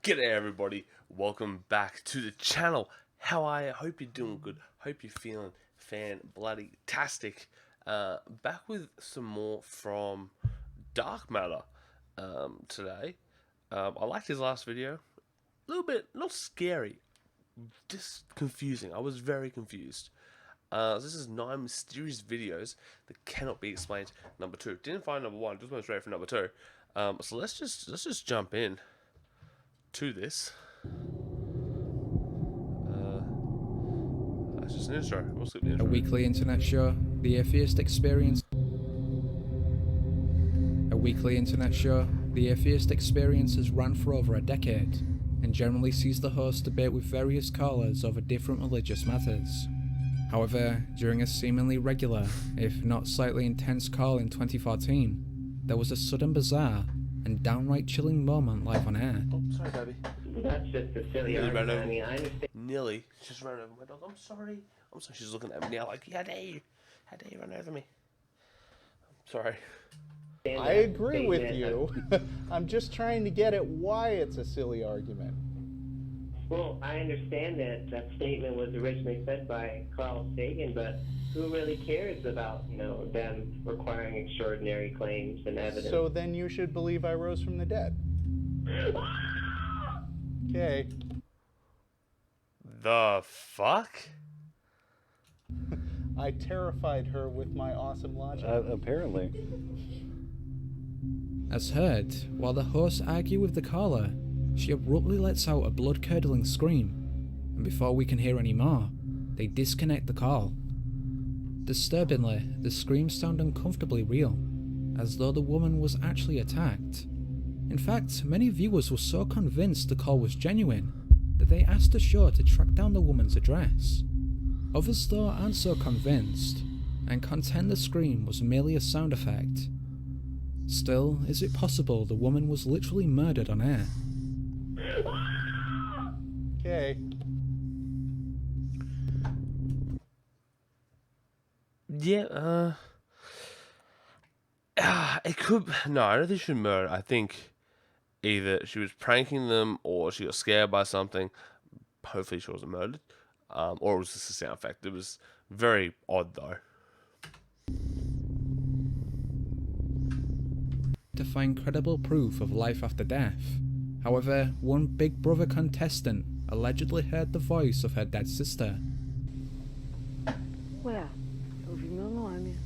G'day everybody, welcome back to the channel. How are you? Hope you're doing good. Hope you're feeling fan-bloody-tastic. Back with some more from Dark Matter today. I liked his last video. A little bit, not scary, just confusing. I was very confused. This is 9 mysterious videos that cannot be explained. Number 2. Didn't find number 1, just went straight for number 2. So let's just jump in to this. That's just an intro. We'll skip the intro. A weekly internet show, the Atheist Experience. A weekly internet show, the Atheist Experience has run for over a decade, and generally sees the host debate with various callers over different religious matters. However, during a seemingly regular, if not slightly intense call in 2014, there was a sudden bizarre and downright chilling moment live on air. Oh, sorry, baby. That's just a silly argument. I mean, I understand. Nearly. Just ran over my dog. I'm sorry. She's looking at me now like, how dare you run over me? I'm sorry. I agree with you. I'm just trying to get at why it's a silly argument. Well, I understand that statement was originally said by Carl Sagan, but who really cares about, them requiring extraordinary claims and evidence? So then you should believe I rose from the dead. Okay. The fuck? I terrified her with my awesome logic. Apparently. As heard, while the hosts argue with the caller, she abruptly lets out a blood-curdling scream, and before we can hear any more, they disconnect the call. Disturbingly, the screams sound uncomfortably real, as though the woman was actually attacked. In fact, many viewers were so convinced the call was genuine that they asked the show to track down the woman's address. Others though aren't so convinced, and contend the scream was merely a sound effect. Still, is it possible the woman was literally murdered on air? Okay. Yeah, it could. No, I don't think she was murdered. I think either she was pranking them or she got scared by something. Hopefully she wasn't murdered. Or it was just a sound effect. It was very odd though. To find credible proof of life after death. However, one Big Brother contestant allegedly heard the voice of her dead sister. Ué, eu ouvi meu nome.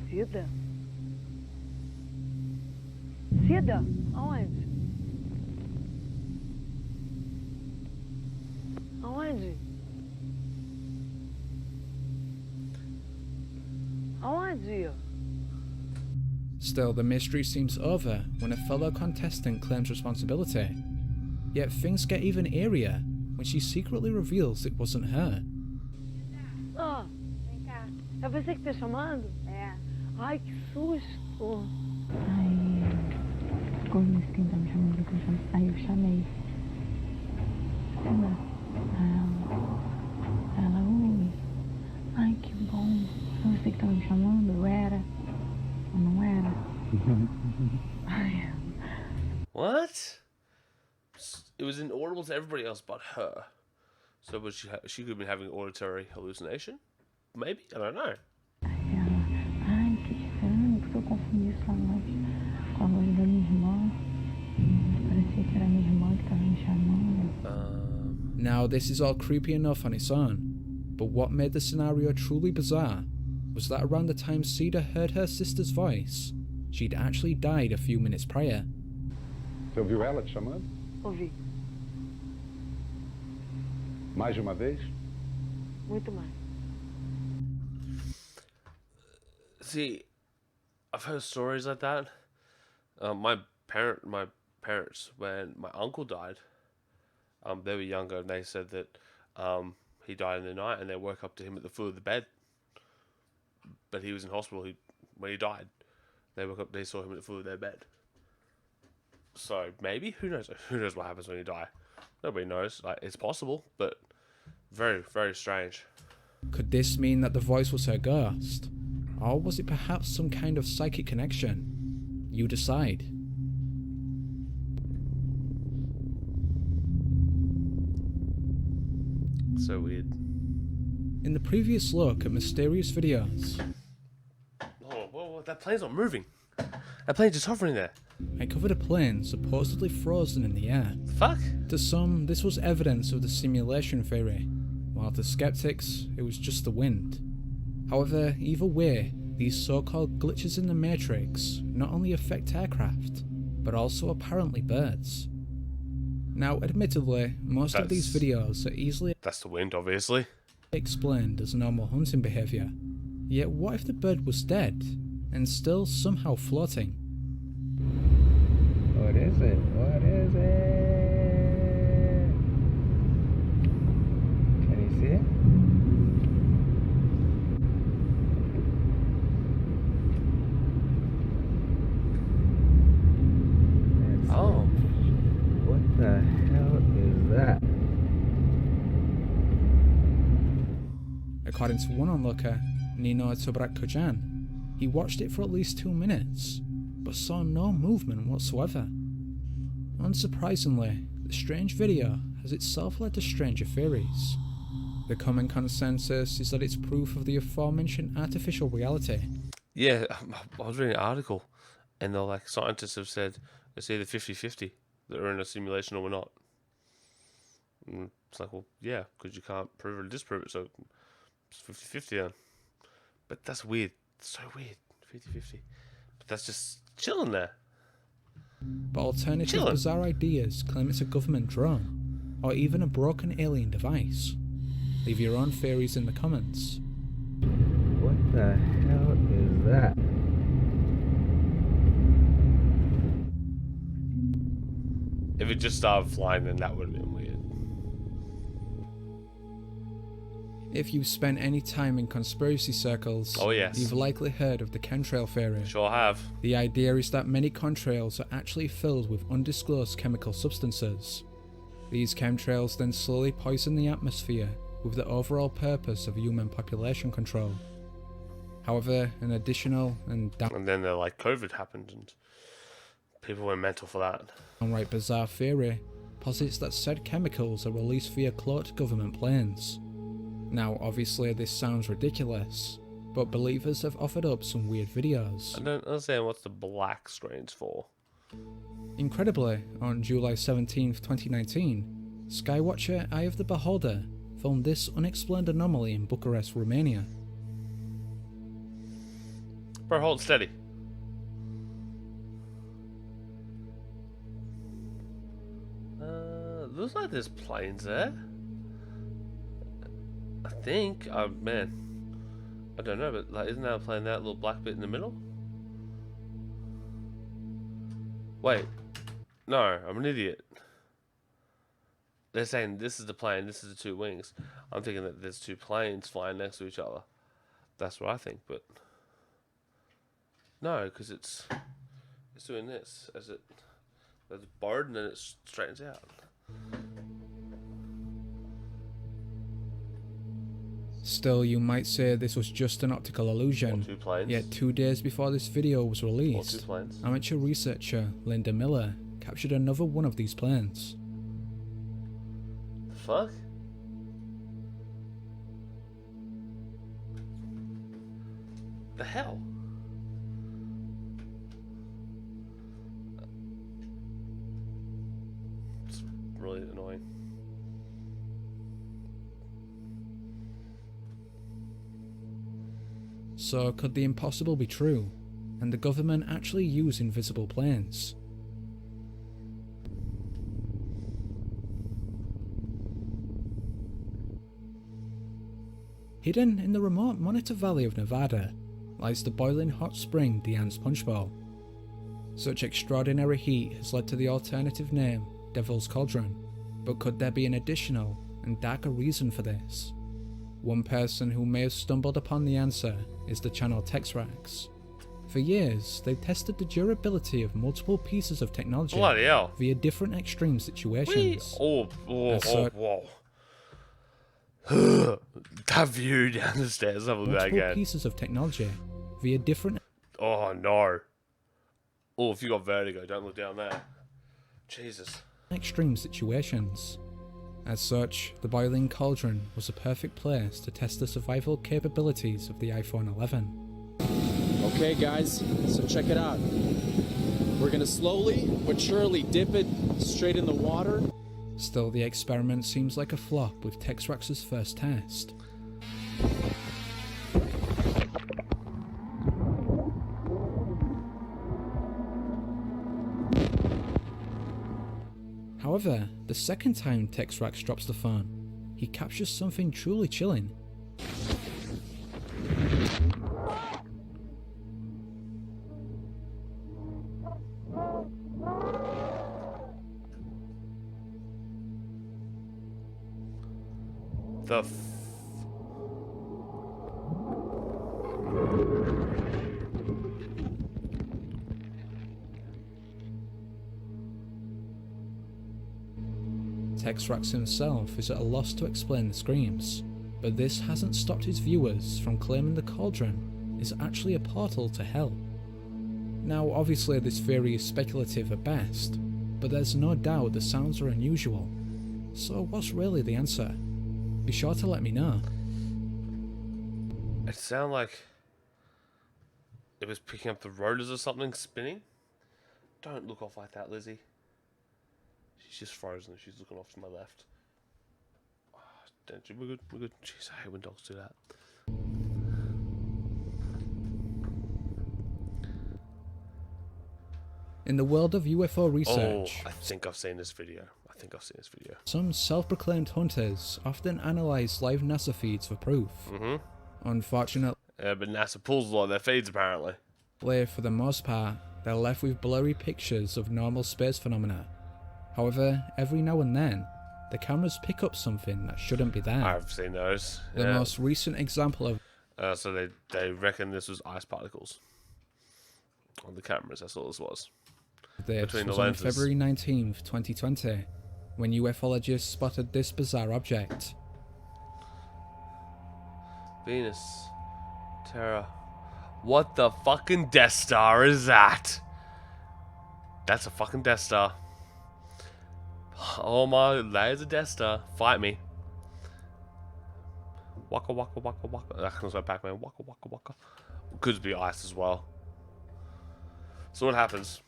Cida? Cida? Aonde? Aonde? Aonde? Still, the mystery seems over when a fellow contestant claims responsibility. Yet things get even eerier when she secretly reveals it wasn't her. Ah, vem cá. É você que tá chamando? É. Ai, que susto. Aí, quando disse quem tá me chamando, aí eu chamei. Ela, oi. Ai, que bom. É você que tava me chamando? Eu era. Eu não era. Ai. What? It was inaudible to everybody else but her. So was she could have been having auditory hallucination? Maybe? I don't know. Aí ela, ai, que estranho, porque eu confundi sua voz com a voz da minha irmã. Parecia que era minha irmã que tava me chamando. Now, this is all creepy enough on its own, but what made the scenario truly bizarre was that around the time Cida heard her sister's voice, she'd actually died a few minutes prior. Você ouviu ela te chamando? Ouvi. Mais de uma vez? Muito mais. See, I've heard stories like that. My parents, when my uncle died, they were younger, and they said that he died in the night, and they woke up to him at the foot of the bed. But he was in hospital when he died. They woke up, they saw him at the foot of their bed. So maybe, who knows? Who knows what happens when you die? Nobody knows. Like, it's possible, but very, very strange. Could this mean that the voice was her ghost? Or was it perhaps some kind of psychic connection? You decide. So weird. In the previous look at mysterious videos, Oh, whoa, that plane's not moving. That plane's just hovering there. I covered a plane supposedly frozen in the air. Fuck? To some, this was evidence of the simulation theory, while to skeptics, it was just the wind. However, either way, these so-called glitches in the Matrix not only affect aircraft, but also apparently birds. Now, admittedly, most of these videos are easily That's the wind, obviously. explained as normal hunting behaviour. Yet what if the bird was dead, and still somehow floating? What is it? What is it? Can you see it? Oh. What the hell is that? According to one onlooker, Nino Tobrak-Kojan, he watched it for at least 2 minutes, but saw no movement whatsoever. Unsurprisingly, the strange video has itself led to stranger theories. The common consensus is that it's proof of the aforementioned artificial reality. Yeah, I was reading an article, and they're like, scientists have said it's either 50-50 that we're in a simulation or we're not. And it's like, well, yeah, because you can't prove it or disprove it, so it's 50-50 then. But that's weird. It's so weird. 50-50. But that's just chilling there. But alternative Chillin'. bizarre ideas claim it's a government drone, or even a broken alien device. Leave your own theories in the comments. What the hell is that? If it just started flying, then that would have been weird. If you've spent any time in conspiracy circles, Oh, yes. you've likely heard of the chemtrail theory. Sure have. The idea is that many contrails are actually filled with undisclosed chemical substances. These chemtrails then slowly poison the atmosphere with the overall purpose of human population control. However, an additional and And then they're like, COVID happened, and people went mental for that. downright bizarre theory posits that said chemicals are released via cloaked government planes. Now, obviously this sounds ridiculous, but believers have offered up some weird videos. I don't understand what's the black screens for. Incredibly, on July 17th, 2019, Skywatcher Eye of the Beholder filmed this unexplained anomaly in Bucharest, Romania. Bro, hold steady. Looks like there's planes there. I think. Oh man, I don't know, but like, isn't that a plane? That little black bit in the middle? Wait, no, I'm an idiot. They're saying this is the plane, this is the two wings. I'm thinking that there's two planes flying next to each other. That's what I think, but no, because it's doing this as it there's a board and then it straightens out. Still, you might say this was just an optical illusion. Or two planes. Yet 2 days before this video was Or two released, planes. amateur researcher Linda Miller captured another one of these planes. The fuck? The hell? It's really annoying. So could the impossible be true, and the government actually use invisible planes? Hidden in the remote Monitor Valley of Nevada lies the boiling hot spring Diane's Punch Bowl. Such extraordinary heat has led to the alternative name Devil's Cauldron, but could there be an additional and darker reason for this? One person who may have stumbled upon the answer is the channel Texrax. For years, they've tested the durability of multiple pieces of technology Bloody hell. via different extreme situations. Oh, And so- whoa. That view down the stairs, have a look at that multiple again. pieces of technology via different Oh no. Oh, if you got vertigo, don't look down there. Jesus. extreme situations. As such, the boiling cauldron was a perfect place to test the survival capabilities of the iPhone 11. Okay guys, so check it out. We're gonna slowly but surely dip it straight in the water. Still, the experiment seems like a flop with Texrax's first test. However, the second time Texrax drops the phone, he captures something truly chilling. The Texrax himself is at a loss to explain the screams, but this hasn't stopped his viewers from claiming the cauldron is actually a portal to hell. Now obviously this theory is speculative at best, but there's no doubt the sounds are unusual. So what's really the answer? Be sure to let me know. It sounded like it was picking up the rotors or something spinning. Don't look off like that, Lizzie. She's just frozen. She's looking off to my left. Oh, don't you? We're good. We're good. Jeez, I hate when dogs do that. In the world of UFO research, I think I've seen this video. some self-proclaimed hunters often analyse live NASA feeds for proof. Unfortunately, but NASA pulls a lot of their feeds apparently. for the most part, they're left with blurry pictures of normal space phenomena. However, every now and then, the cameras pick up something that shouldn't be there. I've seen those. The most recent example of so they reckon this was ice particles on the cameras. That's all this was. this Between was the on lenses. February 19th, 2020, when ufologists spotted this bizarre object. Venus, Terra. What the fucking Death Star is that? That's a fucking Death Star. Oh my, there's a Death Star. Fight me. Waka waka waka waka. That comes like Pac-Man. Waka waka waka. Could be ice as well. So what happens?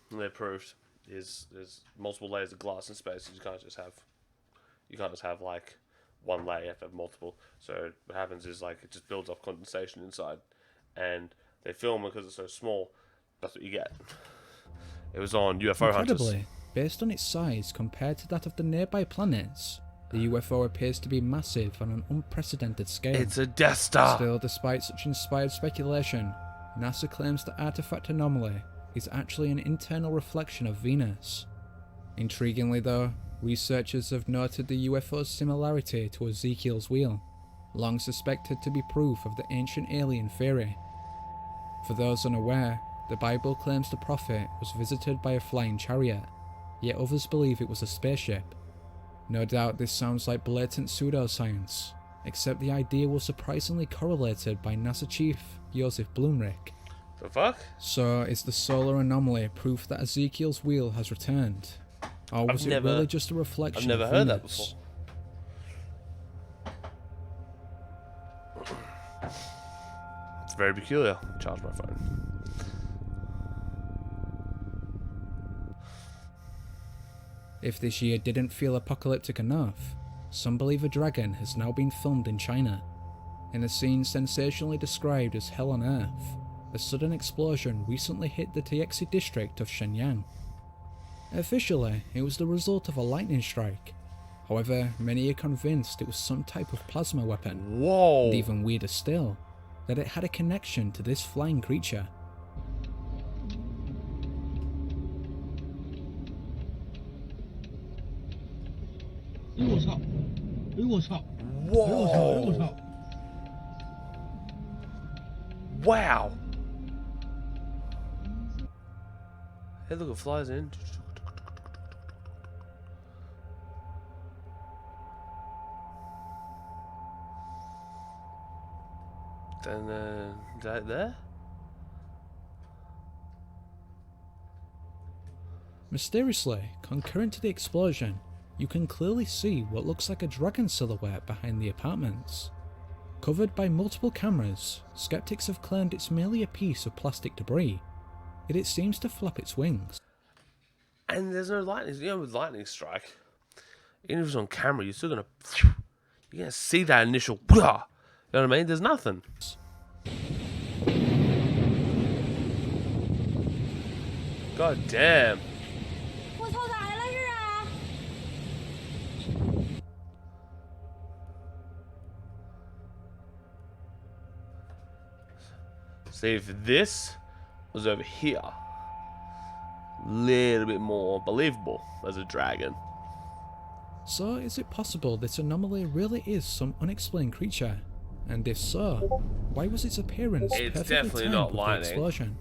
And they proved is there's multiple layers of glass in space. You can't just have like one layer. You have to have multiple. So what happens is like it just builds up condensation inside, and they film it because it's so small. That's what you get. It was on UFO Hunters. Incredibly, based on its size compared to that of the nearby planets, the UFO appears to be massive on an unprecedented scale. It's a Death Star. Still, despite such inspired speculation, NASA claims the artifact anomaly is actually an internal reflection of Venus. Intriguingly though, researchers have noted the UFO's similarity to Ezekiel's wheel, long suspected to be proof of the ancient alien theory. For those unaware, the Bible claims the prophet was visited by a flying chariot, yet others believe it was a spaceship. No doubt this sounds like blatant pseudoscience, except the idea was surprisingly correlated by NASA chief Joseph Blumrich. The fuck? So is the solar anomaly proof that Ezekiel's wheel has returned? Or was it really just a reflection I've never of heard that Venus? before. It's very peculiar. Charge my phone. If this year didn't feel apocalyptic enough, some believe a dragon has now been filmed in China. In a scene sensationally described as hell on earth, a sudden explosion recently hit the Tiexi district of Shenyang. Officially, it was the result of a lightning strike. However, many are convinced it was some type of plasma weapon. Whoa! And even weirder still, that it had a connection to this flying creature. Whoa! Wow! Hey, look, it flies in. Then, is that there? Mysteriously, concurrent to the explosion, you can clearly see what looks like a dragon silhouette behind the apartments. Covered by multiple cameras, skeptics have claimed it's merely a piece of plastic debris, yet it seems to flap its wings. And there's no lightning. You know, with lightning strike, even if it's on camera, you're still gonna see that initial. You know what I mean? There's nothing. God damn. See, if this was over here, little bit more believable as a dragon. So is it possible this anomaly really is some unexplained creature? And if so, why was its appearance It's perfectly definitely timed not with the lightning. explosion?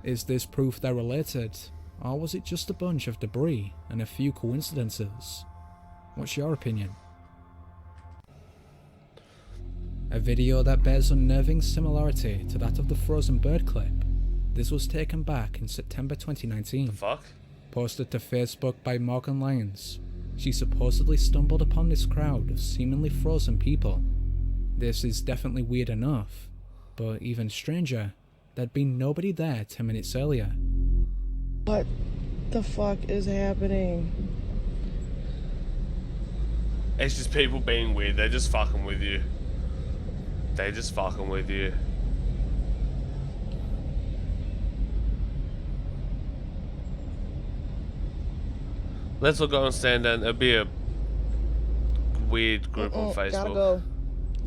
Is this proof they're related, or was it just a bunch of debris and a few coincidences? What's your opinion? A video that bears unnerving similarity to that of the frozen bird clip. This was taken back in September 2019. The fuck? Posted to Facebook by Morgan Lyons. She supposedly stumbled upon this crowd of seemingly frozen people. This is definitely weird enough, but even stranger, there'd been nobody there 10 minutes earlier. What the fuck is happening? It's just people being weird. They're just fucking with you. They just fucking with you. Let's all go and stand down. There'll be a weird group on Facebook. Gotta go.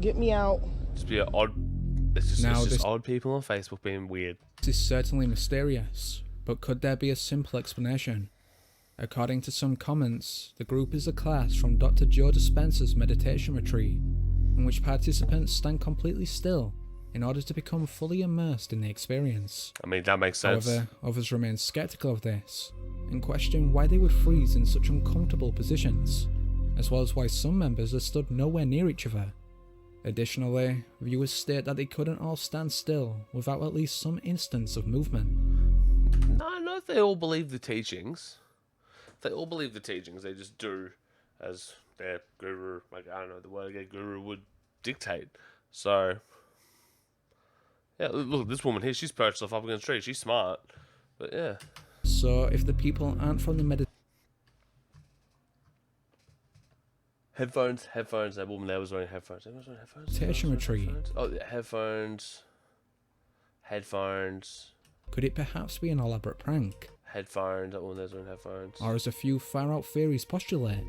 Get me out. Just be an odd. It's Now just this- odd people on Facebook being weird. This is certainly mysterious, but could there be a simple explanation? According to some comments, the group is a class from Dr. Joe Dispenza's meditation retreat, in which participants stand completely still in order to become fully immersed in the experience. I mean, that makes sense. However, others remain skeptical of this and question why they would freeze in such uncomfortable positions, as well as why some members are stood nowhere near each other. Additionally, viewers state that they couldn't all stand still without at least some instance of movement. No, not if they all believe the teachings. If they all believe the teachings, they just do as their guru, like, I don't know, the word their guru would dictate. So, yeah, look, this woman here, she's perched herself up against a tree. She's smart. But, yeah. So, if the people aren't from the Headphones. That woman there was wearing headphones. Everyone's wearing headphones? meditation retreat, Oh, yeah, headphones. could it perhaps be an elaborate prank? Headphones. That woman there's wearing headphones. Or as a few far-out theories postulate,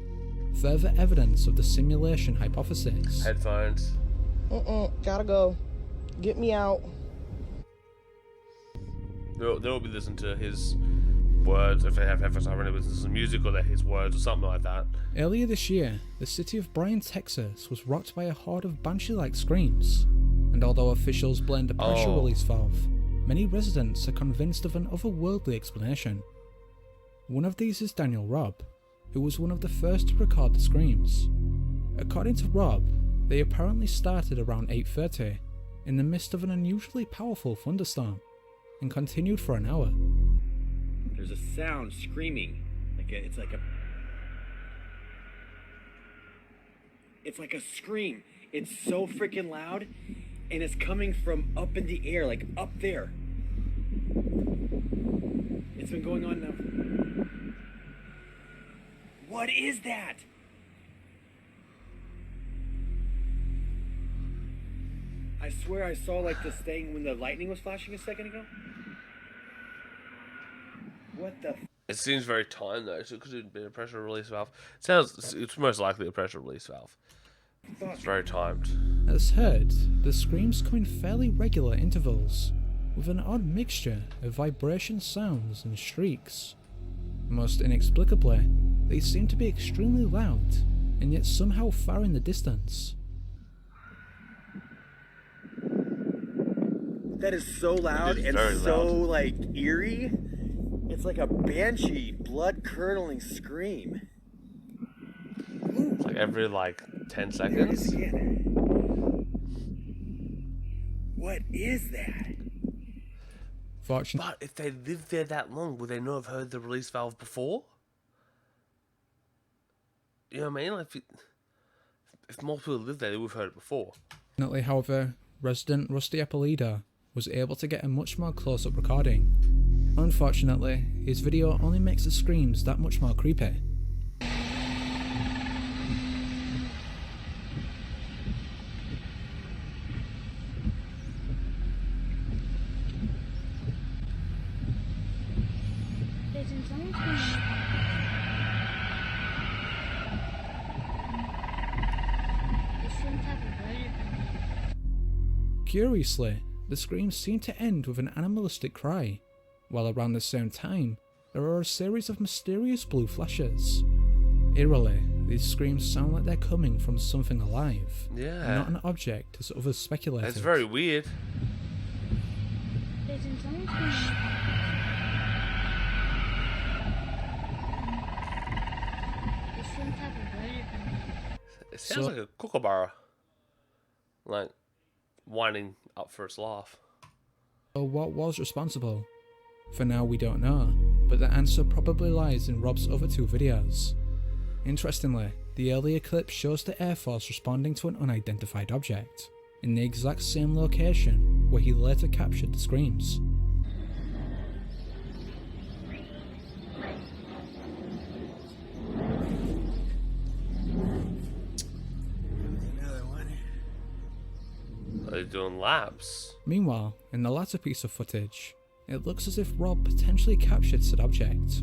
further evidence of the simulation hypothesis? Headphones. Gotta go. Get me out. They'll be listening to his words if they have headphones. I really listen to some music or his words or something like that. Earlier this year, the city of Bryan, Texas was rocked by a horde of banshee-like screams, and although officials blamed a pressure release valve, many residents are convinced of an otherworldly explanation. One of these is Daniel Robb, who was one of the first to record the screams. According to Robb, they apparently started around 8:30 in the midst of an unusually powerful thunderstorm, and continued for an hour. There's a sound screaming, it's like a scream. It's so freaking loud, and it's coming from up in the air, like up there. It's been going on now. What is that? I swear I saw like this thing when the lightning was flashing a second ago. What the? It seems very timed though, so it could have been a pressure release valve. It's most likely a pressure release valve. It's very timed. As heard, the screams come in fairly regular intervals, with an odd mixture of vibration sounds and shrieks. Most inexplicably, they seem to be extremely loud, and yet somehow far in the distance. That is so loud and so like eerie. It's like a banshee, blood-curdling scream. It's like every 10 seconds. What is that? But if they lived there that long, would they not have heard the release valve before? you know what I mean? Like, if more people lived there, they would have heard it before. Fortunately, however, resident Rusty Eppolida was able to get a much more close-up recording. Unfortunately, his video only makes the screams that much more creepy. Curiously, the screams seem to end with an animalistic cry, while around the same time, there are a series of mysterious blue flashes. Eerily, these screams sound like they're coming from something alive, not an object as others speculated. It's very weird. It sounds like a kookaburra, like winding up for its laugh. So what was responsible? For now we don't know, but the answer probably lies in Rob's other two videos. Interestingly, the earlier clip shows the Air Force responding to an unidentified object, in the exact same location where he later captured the screams. Are they doing laps? Meanwhile, in the latter piece of footage, it looks as if Rob potentially captured said object.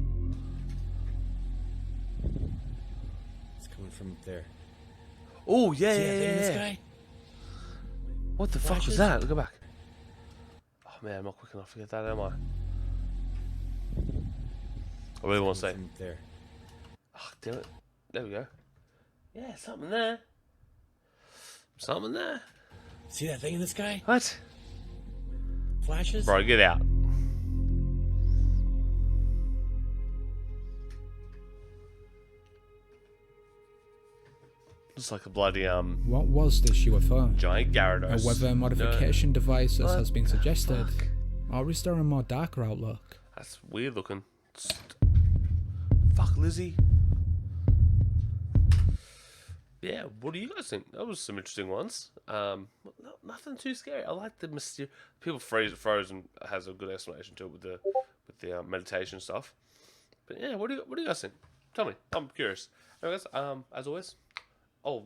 It's coming from up there. Oh, yeah, See yeah, that thing in the yeah. sky? What the fuck was that? Look back. Oh man, I'm not quick enough to get that, am I? I really want to say. From up there. Oh, damn it. There we go. Yeah, something there. Something there. See that thing in the sky? What? Flashes? Bro, get out. Looks like a bloody, What was this UFO? giant Gyarados. A weather modification device as has been suggested? Or is there a more darker outlook? That's weird looking. Fuck, Lizzie. Yeah, what do you guys think? That was some interesting ones. Nothing too scary. I like the mysterious. People Frozen has a good explanation to it with the meditation stuff. But yeah, what do you guys think? Tell me. I'm curious. Anyways, as always,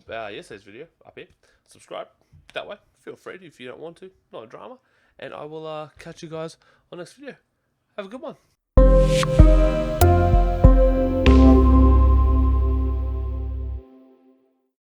yesterday's video up here. Subscribe that way. Feel free to if you don't want to. Not a drama. And I will catch you guys on next video. Have a good one.